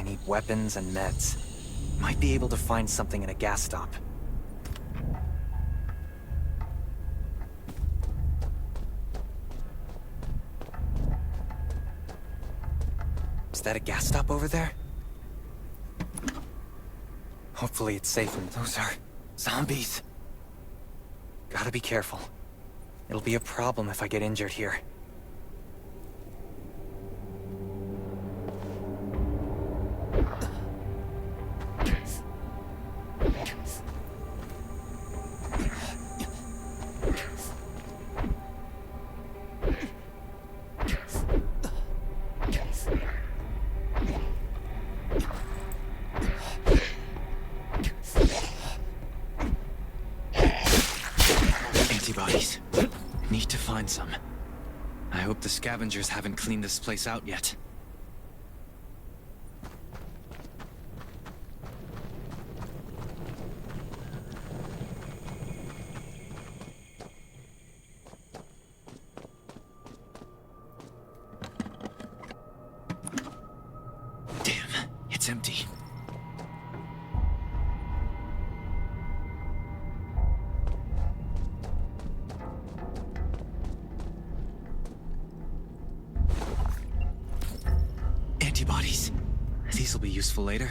need weapons and meds. Might be able to find something in a gas stop. Is that a gas stop over there? Hopefully it's safe and those are zombies. Gotta be careful. It'll be a problem if I get injured here. Antibodies. Need to find some. I hope the scavengers haven't cleaned this place out yet. Damn, it's empty. Antibodies. These will be useful later.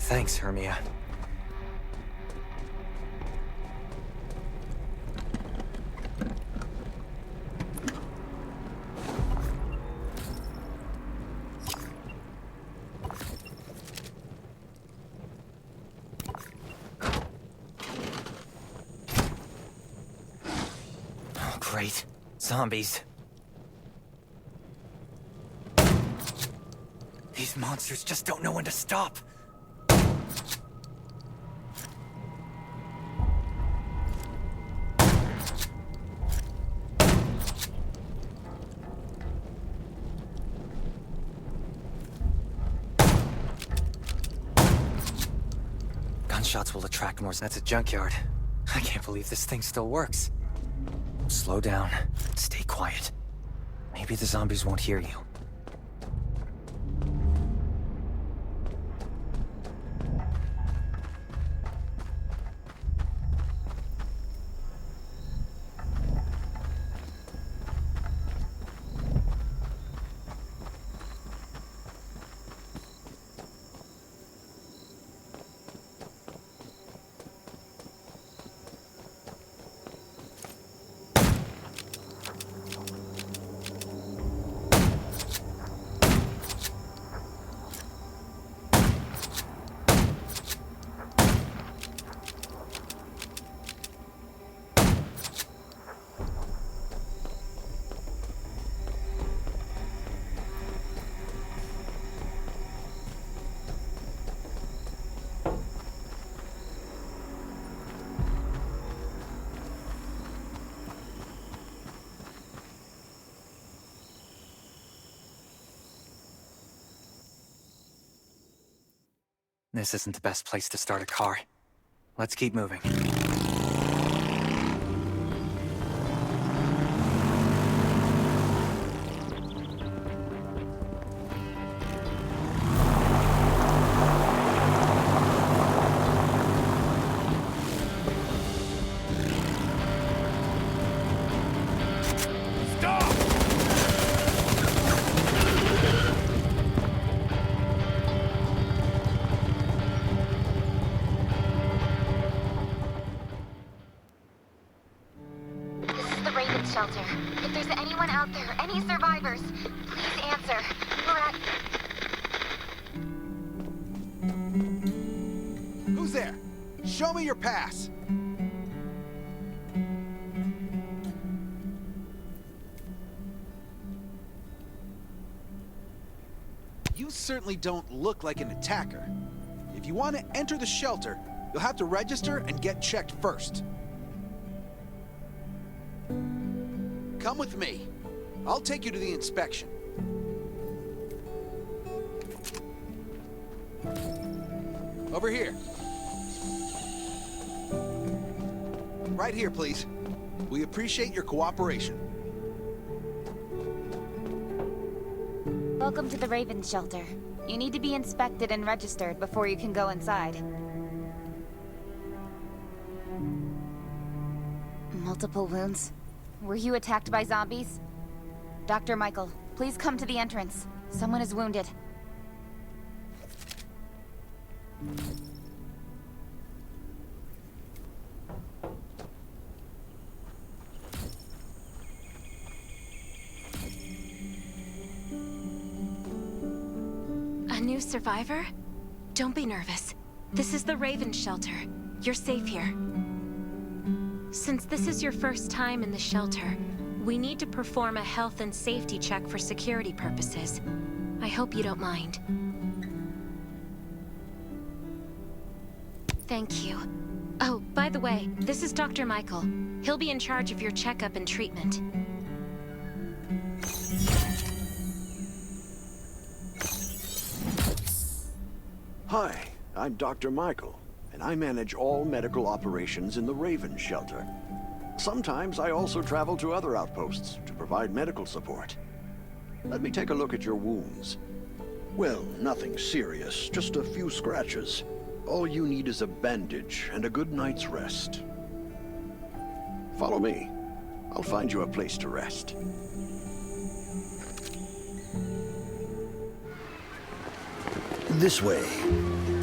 Thanks, Hermia. Oh, great. Zombies. These monsters just don't know when to stop. Gunshots will attract more. That's a junkyard. I can't believe this thing still works. Slow down. Stay quiet. Maybe the zombies won't hear you. This isn't the best place to start a car. Let's keep moving. out there? Any survivors? Please answer. We're at... Who's there? Show me your pass. You certainly don't look like an attacker. If you want to enter the shelter, you'll have to register and get checked first. Come with me. I'll take you to the inspection. Over here. Right here, please. We appreciate your cooperation. Welcome to the Raven Shelter. You need to be inspected and registered before you can go inside. Multiple wounds. Were you attacked by zombies? Dr. Michael, please come to the entrance. Someone is wounded. A new survivor? Don't be nervous. This is the Raven Shelter. You're safe here. Since this is your first time in the shelter, we need to perform a health and safety check for security purposes. I hope you don't mind. Thank you. Oh, by the way, this is Dr. Michael. He'll be in charge of your checkup and treatment. Hi, I'm Dr. Michael, and I manage all medical operations in the Raven Shelter. Sometimes I also travel to other outposts to provide medical support. Let me take a look at your wounds. Well, nothing serious, just a few scratches. All you need is a bandage and a good night's rest. Follow me. I'll find you a place to rest. This way.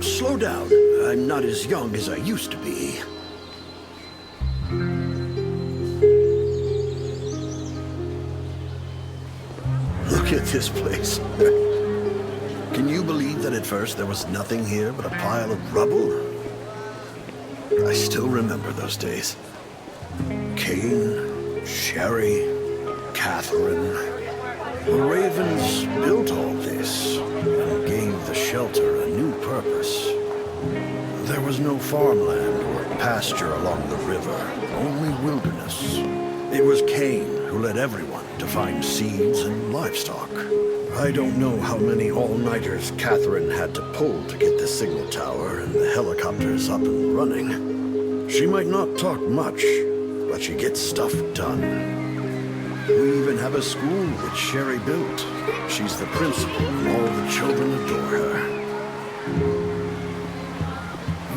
Slow down. I'm not as young as I used to be. Look at this place. Can you believe that at first there was nothing here but a pile of rubble? I still remember those days. Kane, Sherry, Catherine. The Ravens built all this and gave the shelter a new purpose. There was no farmland or pasture along the river, only wilderness. It was Kane who led everyone to find seeds and livestock. I don't know how many all-nighters Catherine had to pull to get the signal tower and the helicopters up and running. She might not talk much, but she gets stuff done. We even have a school that Sherry built. She's the principal, and all the children adore her.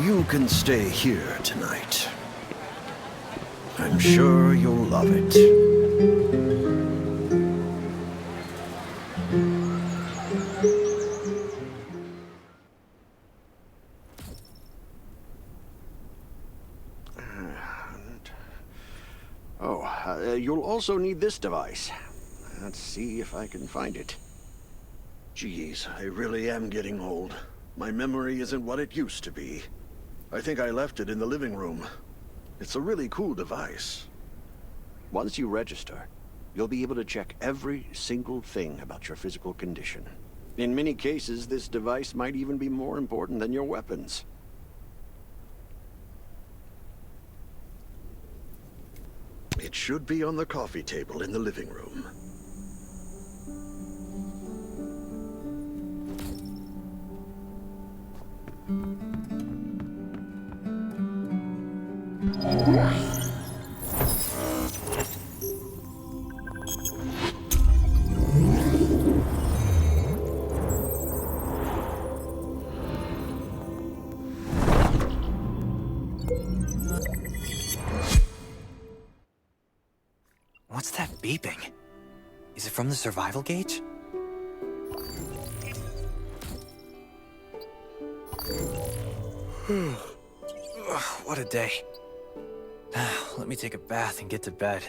You can stay here tonight. I'm sure you'll love it. You'll also need this device. Let's see if I can find it. Geez, I really am getting old. My memory isn't what it used to be. I think I left it in the living room. It's a really cool device. Once you register, you'll be able to check every single thing about your physical condition. In many cases, this device might even be more important than your weapons. It should be on the coffee table in the living room. What's that beeping? Is it from the survival gauge? What a day. Let me take a bath and get to bed.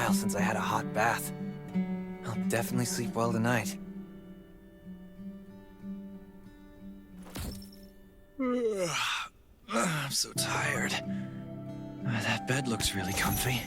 while since I had a hot bath. I'll definitely sleep well tonight. I'm so tired. That bed looks really comfy.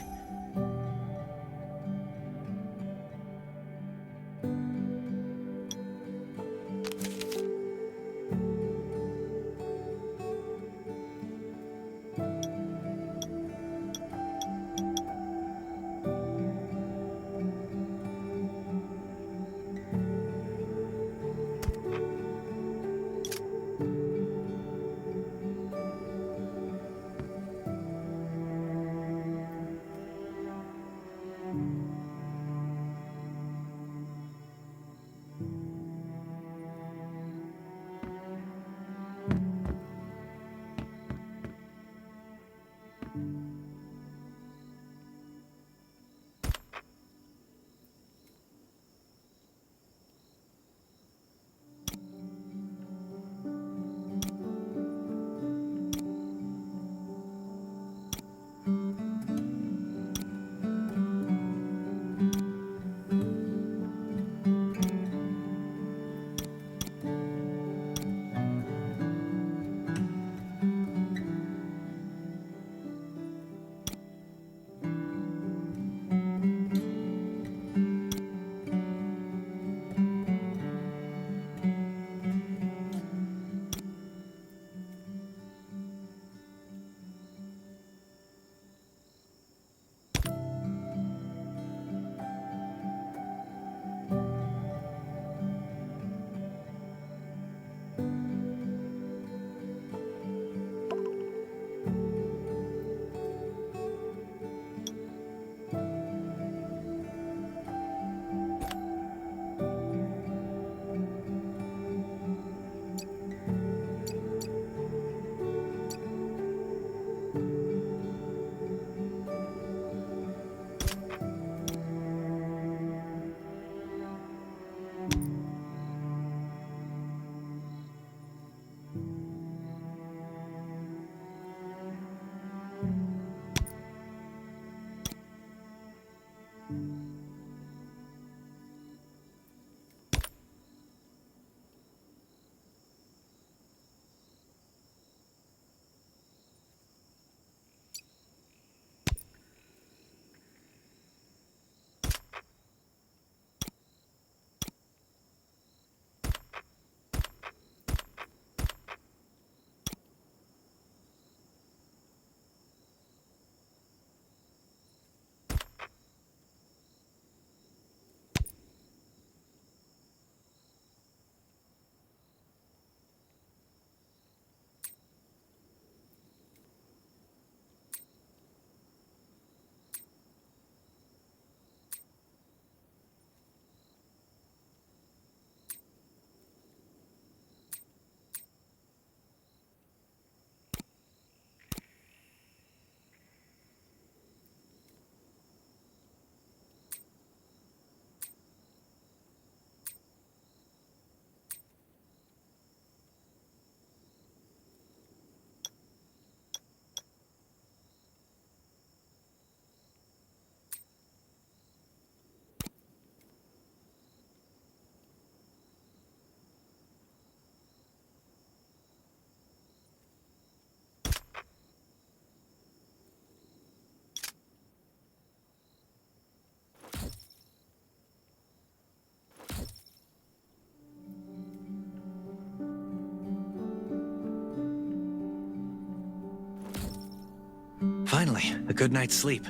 Finally, a good night's sleep.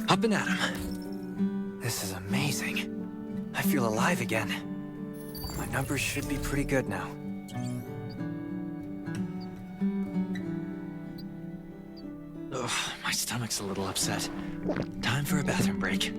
Up and at 'em. This is amazing. I feel alive again. My numbers should be pretty good now. Ugh, my stomach's a little upset. Time for a bathroom break.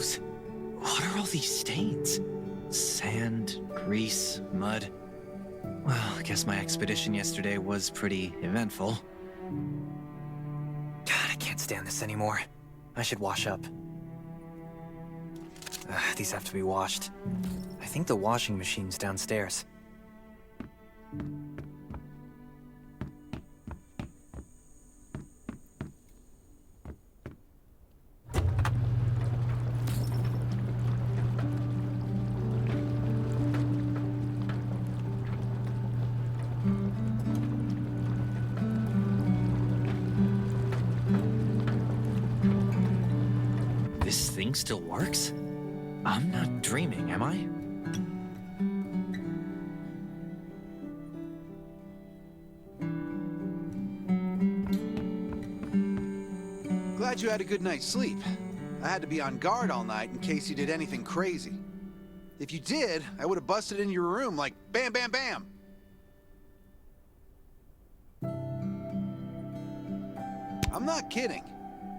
clothes? What are all these stains? Sand, grease, mud. Well, I guess my expedition yesterday was pretty eventful. God, I can't stand this anymore. I should wash up. These have to be washed. I think the washing machine's downstairs. This thing still works? I'm not dreaming, am I? Glad you had a good night's sleep. I had to be on guard all night in case you did anything crazy. If you did, I would have busted in your room like bam, bam, bam. I'm not kidding.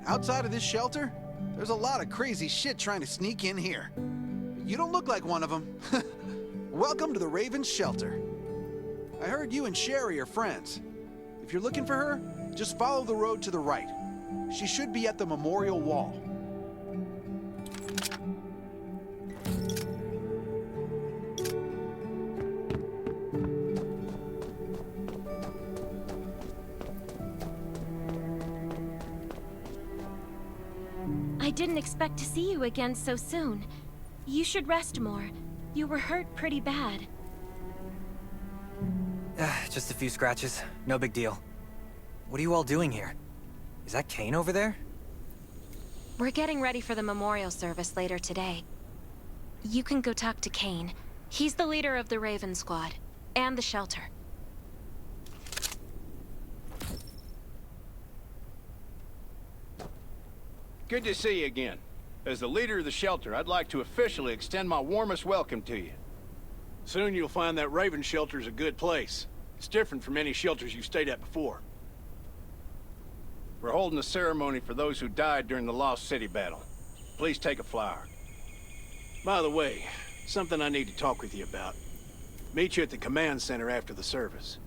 Outside of this shelter, there's a lot of crazy shit trying to sneak in here. You don't look like one of them. Welcome to the Raven's shelter. I heard you and Sherry are friends. If you're looking for her, just follow the road to the right. She should be at the memorial wall. I didn't expect to see you again so soon. You should rest more. You were hurt pretty bad. Just a few scratches. No big deal. What are you all doing here? Is that Kane over there? We're getting ready for the memorial service later today. You can go talk to Kane. He's the leader of the Raven Squad, and the shelter. Good to see you again. As the leader of the shelter, I'd like to officially extend my warmest welcome to you. Soon you'll find that Raven shelter's a good place. It's different from any shelters you've stayed at before. We're holding a ceremony for those who died during the Lost City battle. Please take a flower. By the way, something I need to talk with you about. Meet you at the command center after the service.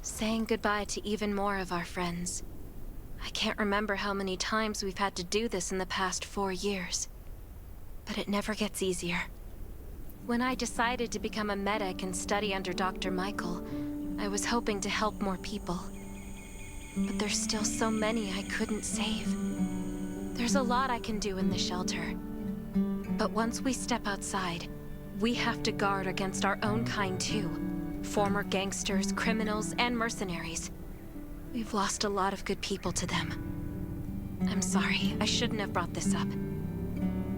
Saying goodbye to even more of our friends. I can't remember how many times we've had to do this in the past 4 years. But it never gets easier. When I decided to become a medic and study under Dr. Michael, I was hoping to help more people. But there's still so many I couldn't save. There's a lot I can do in the shelter. But once we step outside, we have to guard against our own kind too. Former gangsters, criminals, and mercenaries. We've lost a lot of good people to them. I'm sorry, I shouldn't have brought this up.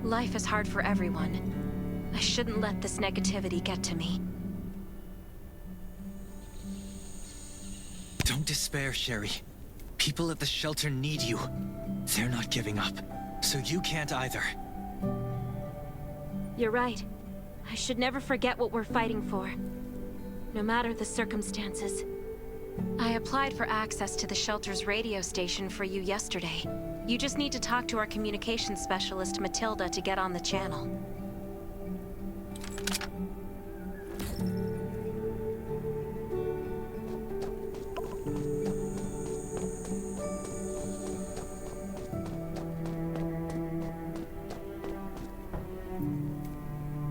Life is hard for everyone. I shouldn't let this negativity get to me. Don't despair, Sherry. People at the shelter need you. They're not giving up, so you can't either. You're right. I should never forget what we're fighting for. No matter the circumstances. I applied for access to the shelter's radio station for you yesterday. You just need to talk to our communications specialist, Matilda, to get on the channel.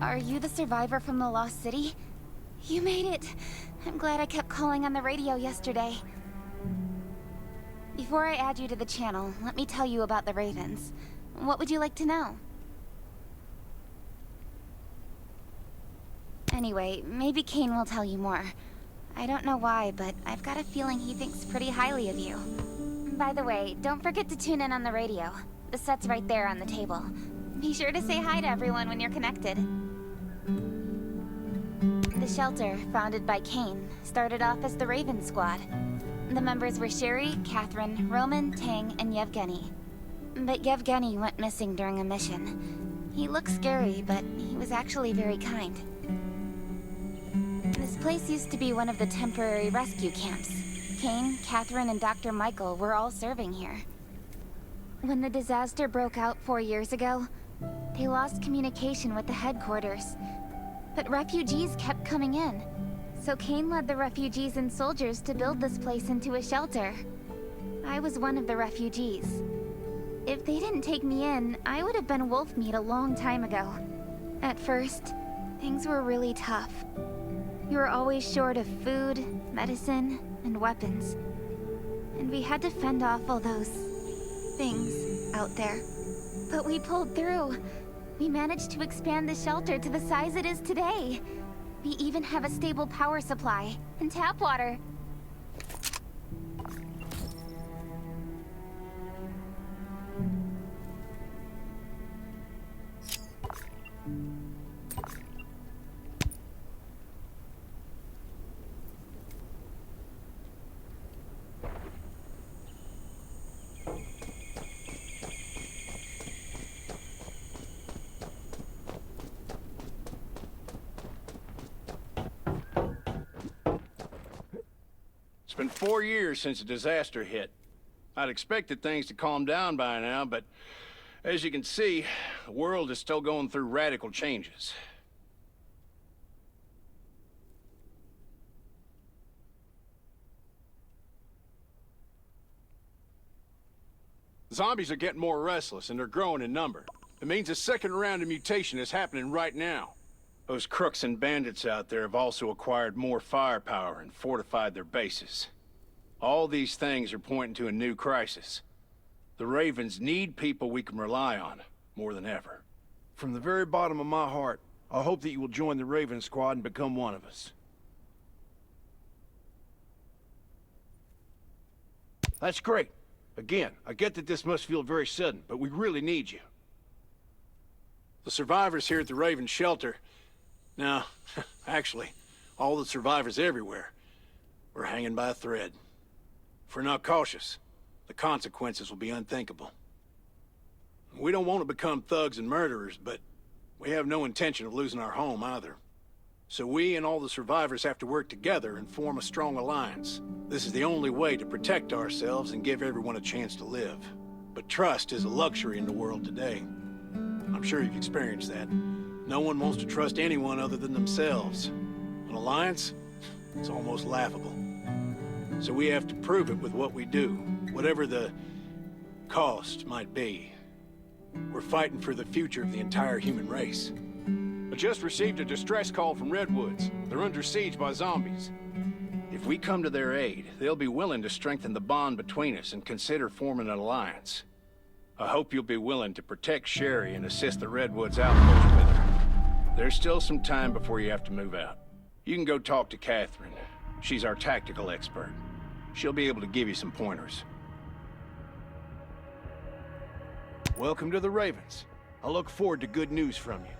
Are you the survivor from the Lost City? You made it. I'm glad I kept calling on the radio yesterday. Before I add you to the channel, let me tell you about the Ravens. What would you like to know? Anyway, maybe Kane will tell you more. I don't know why, but I've got a feeling he thinks pretty highly of you. By the way, don't forget to tune in on the radio. The set's right there on the table. Be sure to say hi to everyone when you're connected. The shelter, founded by Kane, started off as the Raven Squad. The members were Sherry, Catherine, Roman, Tang, and Yevgeny. But Yevgeny went missing during a mission. He looked scary, but he was actually very kind. This place used to be one of the temporary rescue camps. Kane, Catherine, and Dr. Michael were all serving here. When the disaster broke out 4 years ago, they lost communication with the headquarters. But refugees kept coming in, so Kane led the refugees and soldiers to build this place into a shelter. I was one of the refugees. If they didn't take me in, I would have been wolf meat a long time ago. At first, things were really tough. We were always short of food, medicine, and weapons. And we had to fend off all those things out there. But we pulled through. We managed to expand the shelter to the size it is today. We even have a stable power supply and tap water. It's been 4 years since the disaster hit. I'd expected things to calm down by now, but as you can see, the world is still going through radical changes. Zombies are getting more restless, and they're growing in number. It means a second round of mutation is happening right now. Those crooks and bandits out there have also acquired more firepower and fortified their bases. All these things are pointing to a new crisis. The Ravens need people we can rely on, more than ever. From the very bottom of my heart, I hope that you will join the Raven Squad and become one of us. That's great. Again, I get that this must feel very sudden, but we really need you. The survivors here at the Raven Shelter... Now, actually, all the survivors everywhere were hanging by a thread. If we're not cautious, the consequences will be unthinkable. We don't want to become thugs and murderers, but we have no intention of losing our home either. So we and all the survivors have to work together and form a strong alliance. This is the only way to protect ourselves and give everyone a chance to live. But trust is a luxury in the world today. I'm sure you've experienced that. No one wants to trust anyone other than themselves. An alliance? It's almost laughable. So we have to prove it with what we do, whatever the cost might be. We're fighting for the future of the entire human race. I just received a distress call from Redwoods. They're under siege by zombies. If we come to their aid, they'll be willing to strengthen the bond between us and consider forming an alliance. I hope you'll be willing to protect Sherry and assist the Redwoods outpost with her. There's still some time before you have to move out. You can go talk to Catherine. She's our tactical expert. She'll be able to give you some pointers. Welcome to the Ravens. I look forward to good news from you.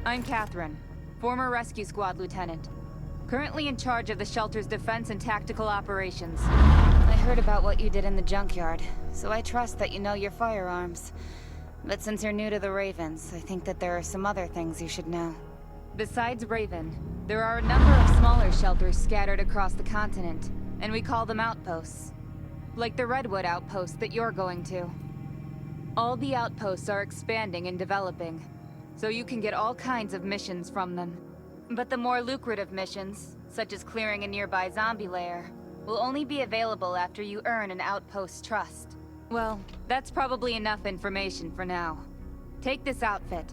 I'm Catherine, former Rescue Squad Lieutenant. Currently in charge of the shelter's defense and tactical operations. I heard about what you did in the junkyard, so I trust that you know your firearms. But since you're new to the Ravens, I think that there are some other things you should know. Besides Raven, there are a number of smaller shelters scattered across the continent, and we call them outposts. Like the Redwood outpost that you're going to. All the outposts are expanding and developing, so you can get all kinds of missions from them. But the more lucrative missions, such as clearing a nearby zombie lair, will only be available after you earn an outpost's trust. Well, that's probably enough information for now. Take this outfit.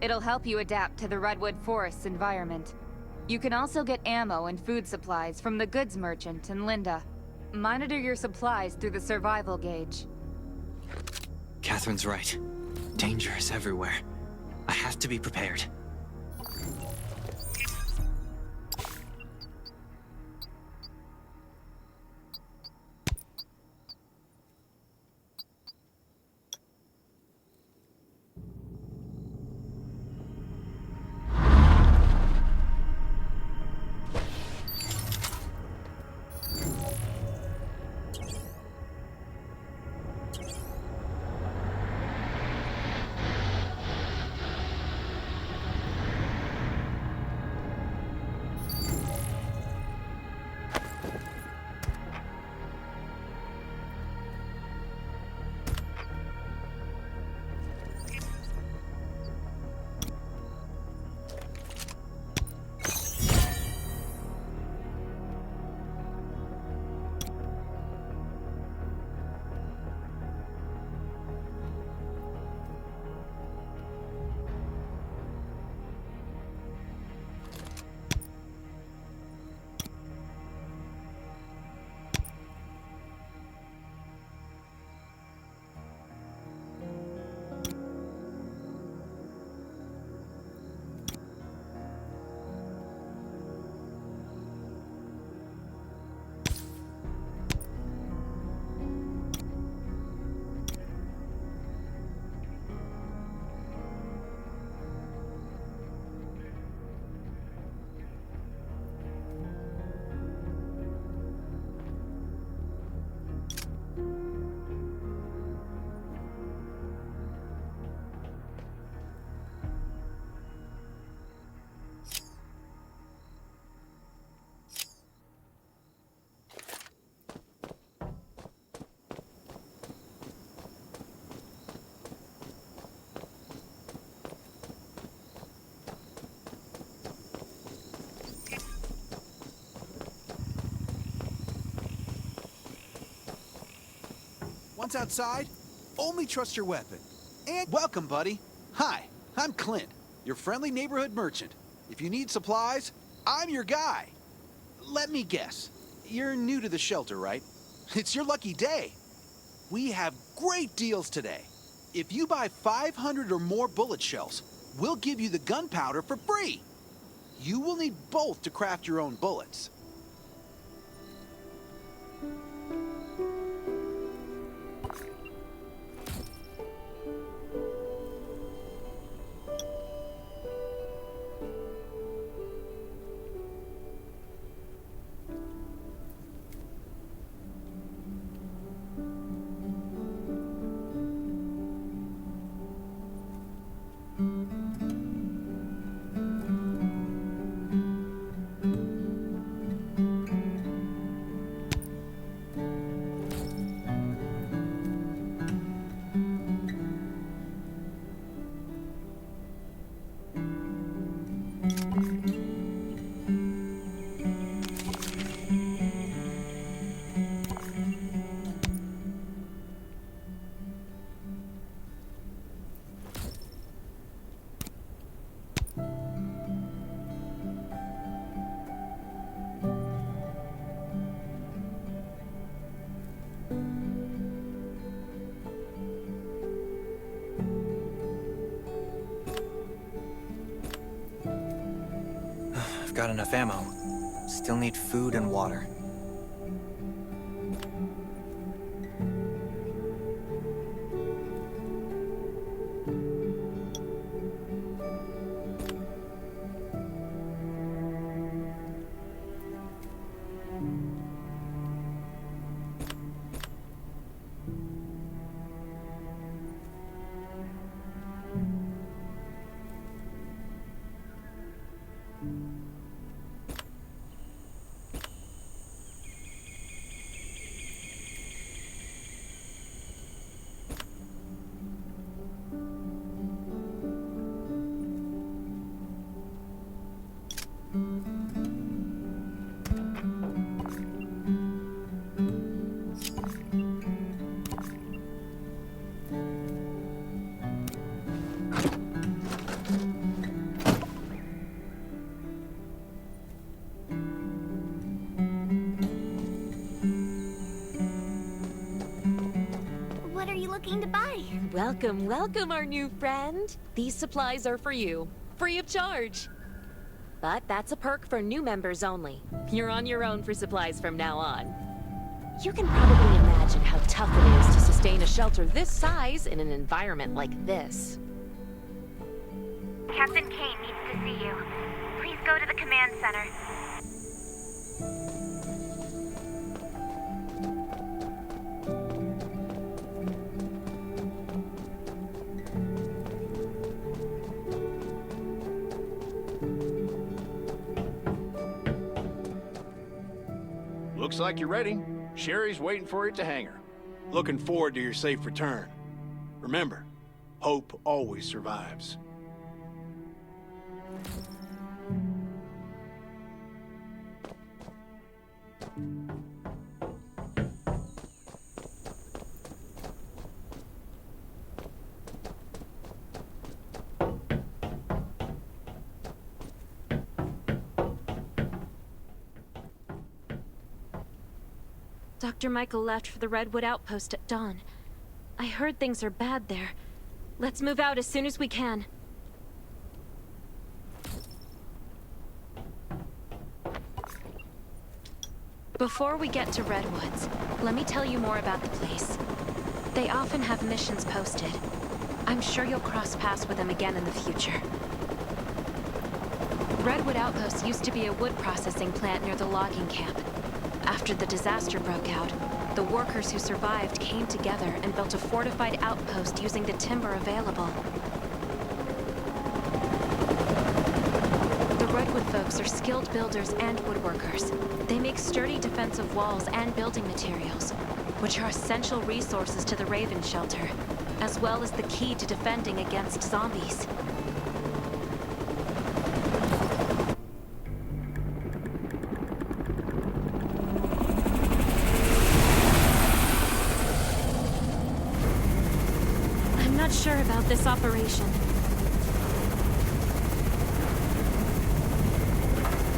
It'll help you adapt to the Redwood Forest's environment. You can also get ammo and food supplies from the goods merchant in Linda. Monitor your supplies through the survival gauge. Catherine's right. Danger is everywhere. I have to be prepared. Once outside, only trust your weapon. And welcome, buddy. Hi, I'm Clint, your friendly neighborhood merchant. If you need supplies, I'm your guy. Let me guess. You're new to the shelter, right? It's your lucky day. We have great deals today. If you buy 500 or more bullet shells, we'll give you the gunpowder for free. You will need both to craft your own bullets. Got enough ammo. Still need food and water. looking to buy? Welcome, welcome, our new friend. These supplies are for you, free of charge. But that's a perk for new members only. You're on your own for supplies from now on. You can probably imagine how tough it is to sustain a shelter this size in an environment like this. Captain Kane needs to see you. Please go to the command center. Looks like you're ready. Sherry's waiting for you at the hangar. Looking forward to your safe return. Remember, hope always survives. Dr. Michael left for the Redwood outpost at dawn. I heard things are bad there. Let's move out as soon as we can. Before we get to Redwoods, let me tell you more about the place. They often have missions posted. I'm sure you'll cross paths with them again in the future. Redwood Outpost used to be a wood processing plant near the logging camp. After the disaster broke out, the workers who survived came together and built a fortified outpost using the timber available. The Redwood folks are skilled builders and woodworkers. They make sturdy defensive walls and building materials, which are essential resources to the Raven Shelter, as well as the key to defending against zombies. Sure about this operation.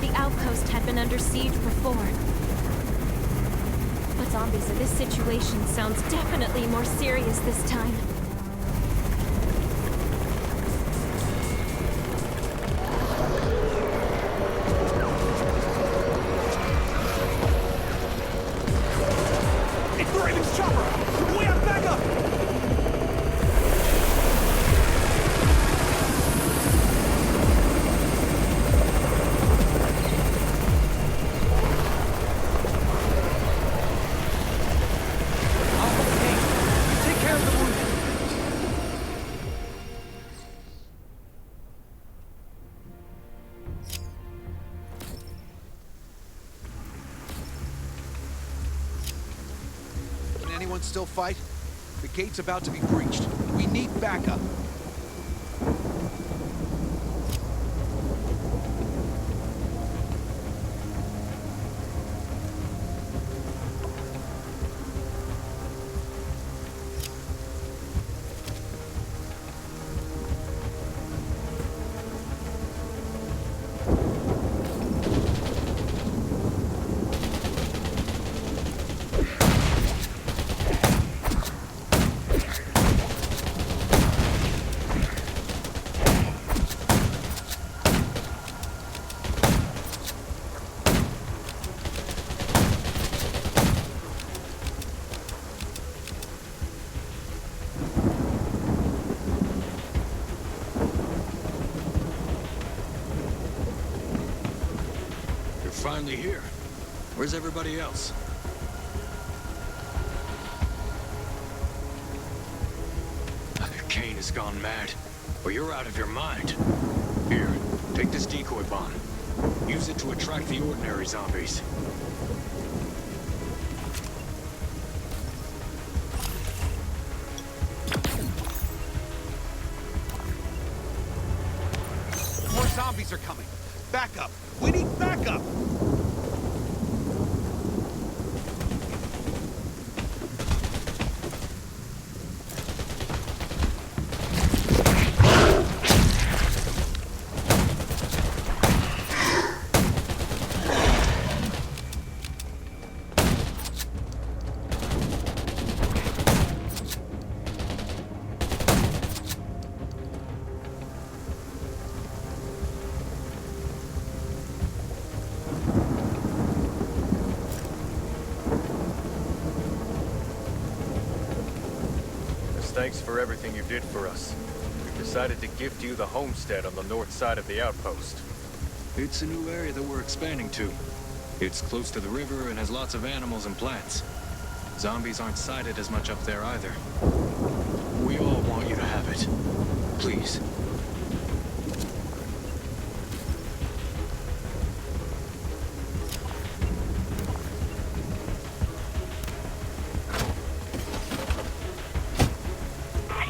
The outpost had been under siege before. But zombies in this situation sounds definitely more serious this time. It's the Raven's chopper! We have backup! Anyone still fight? The gate's about to be breached. We need backup. Finally here. Where's everybody else? Kane has gone mad, or you're out of your mind. Here, take this decoy bomb. Use it to attract the ordinary zombies. More zombies are coming. Backup. We need backup. thanks for everything you did for us. We've decided to gift you the homestead on the north side of the outpost. It's a new area that we're expanding to. It's close to the river and has lots of animals and plants. Zombies aren't sighted as much up there either. We all want you to have it. Please.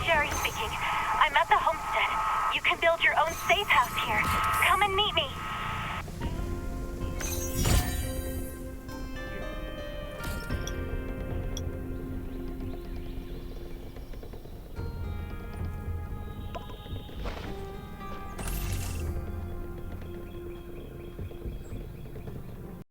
Sherry speaking. I'm at the homestead. You can build your own safe house here. Come and meet me.